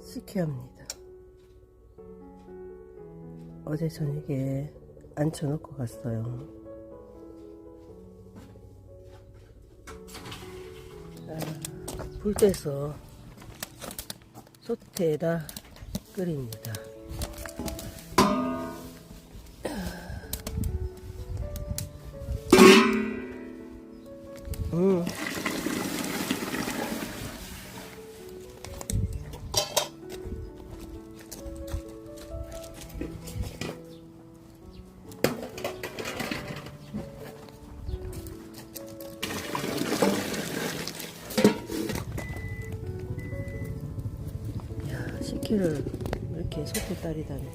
식혜합니다. 어제 저녁에 앉혀놓고 갔어요. 불 떼서 솥에다 끓입니다. 식혜를 이렇게 솥에 따리다니.